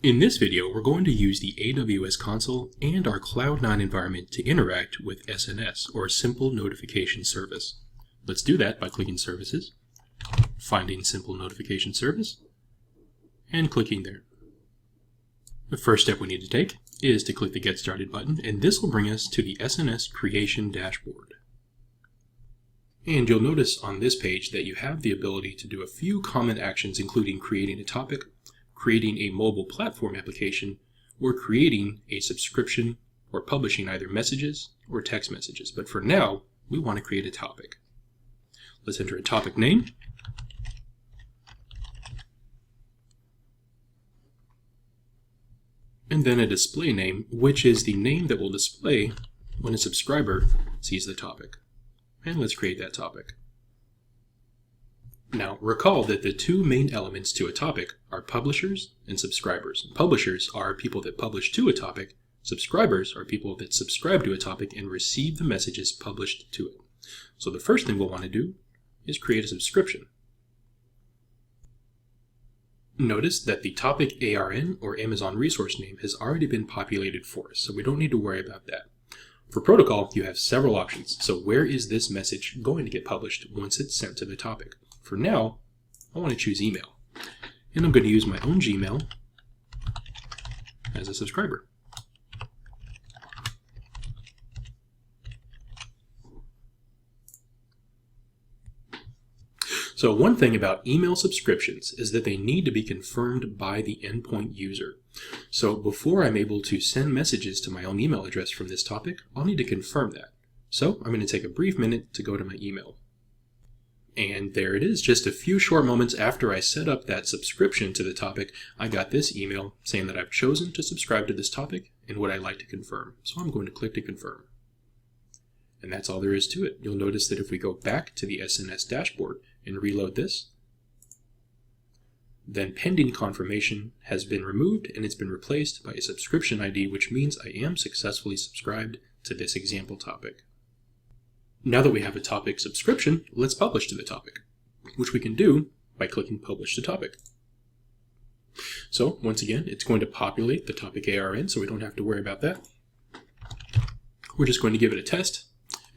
In this video, we're going to use the AWS console and our Cloud9 environment to interact with SNS, or Simple Notification Service. Let's do that by clicking Services, finding Simple Notification Service, and clicking there. The first step we need to take is to click the Get Started button, and this will bring us to the SNS Creation Dashboard. And you'll notice on this page that you have the ability to do a few common actions, including creating a topic, creating a mobile platform application, or creating a subscription, or publishing either messages or text messages. But for now, we want to create a topic. Let's enter a topic name. And then a display name, which is the name that will display when a subscriber sees the topic. And let's create that topic. Now, recall that the two main elements to a topic are publishers and subscribers. Publishers are people that publish to a topic. Subscribers are people that subscribe to a topic and receive the messages published to it. So the first thing we'll want to do is create a subscription. Notice that the topic ARN, or Amazon resource name, has already been populated for us, so we don't need to worry about that. For protocol, you have several options. So where is this message going to get published once it's sent to the topic? For now, I want to choose email. And I'm going to use my own Gmail as a subscriber. So one thing about email subscriptions is that they need to be confirmed by the endpoint user. So before I'm able to send messages to my own email address from this topic, I'll need to confirm that. So I'm going to take a brief minute to go to my email. And there it is. Just a few short moments after I set up that subscription to the topic, I got this email saying that I've chosen to subscribe to this topic and would I like to confirm. So I'm going to click to confirm. And that's all there is to it. You'll notice that if we go back to the SNS dashboard and reload this, then pending confirmation has been removed and it's been replaced by a subscription ID, which means I am successfully subscribed to this example topic. Now that we have a topic subscription, let's publish to the topic, which we can do by clicking Publish to Topic. So once again, it's going to populate the topic ARN, so we don't have to worry about that. We're just going to give it a test,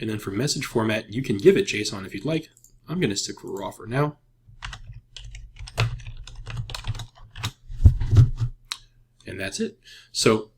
and then for message format, you can give it JSON if you'd like. I'm going to stick with raw for now. And that's it. So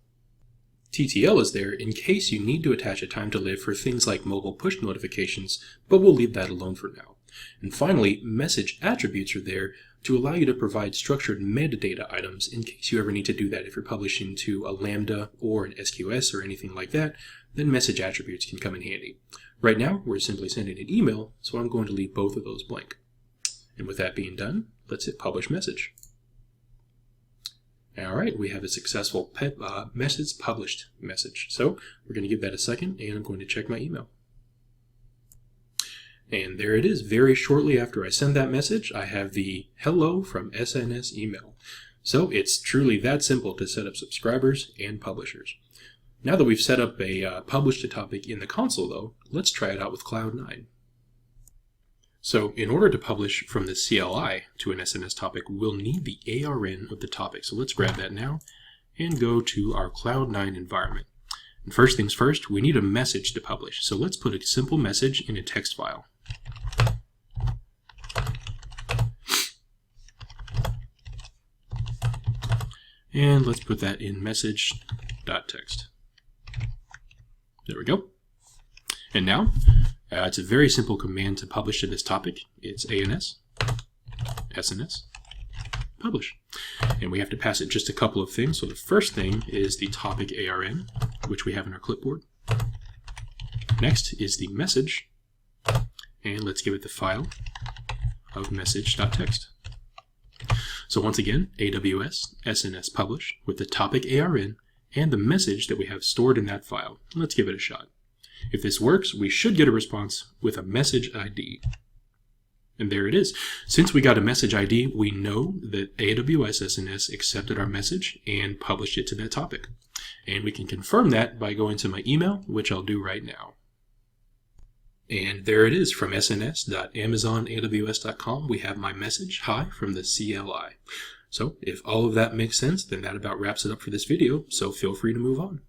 TTL is there in case you need to attach a time to live for things like mobile push notifications, but we'll leave that alone for now. And finally, message attributes are there to allow you to provide structured metadata items in case you ever need to do that. If you're publishing to a Lambda or an SQS or anything like that, then message attributes can come in handy. Right now, we're simply sending an email, so I'm going to leave both of those blank. And with that being done, let's hit Publish Message. All right, we have a successful message published message. So we're going to give that a second, and I'm going to check my email. And there it is. Very shortly after I send that message, I have the Hello from SNS email. So it's truly that simple to set up subscribers and publishers. Now that we've set up a publish to topic in the console, though, let's try it out with Cloud9. So in order to publish from the CLI to an SNS topic, we'll need the ARN of the topic. So let's grab that now and go to our Cloud9 environment. And first things first, we need a message to publish. So let's put a simple message in a text file. And let's put that in message.text. There we go. And now, it's a very simple command to publish to this topic. It's ANS, SNS, publish. And we have to pass it just a couple of things. So the first thing is the topic ARN, which we have in our clipboard. Next is the message, and let's give it the file of message.text. So once again, AWS SNS publish with the topic ARN and the message that we have stored in that file. Let's give it a shot. If this works, we should get a response with a message ID. And there it is. Since we got a message ID, we know that AWS SNS accepted our message and published it to that topic. And we can confirm that by going to my email, which I'll do right now. And there it is from sns.amazonaws.com. We have my message, hi, from the CLI. So if all of that makes sense, then that about wraps it up for this video, so feel free to move on.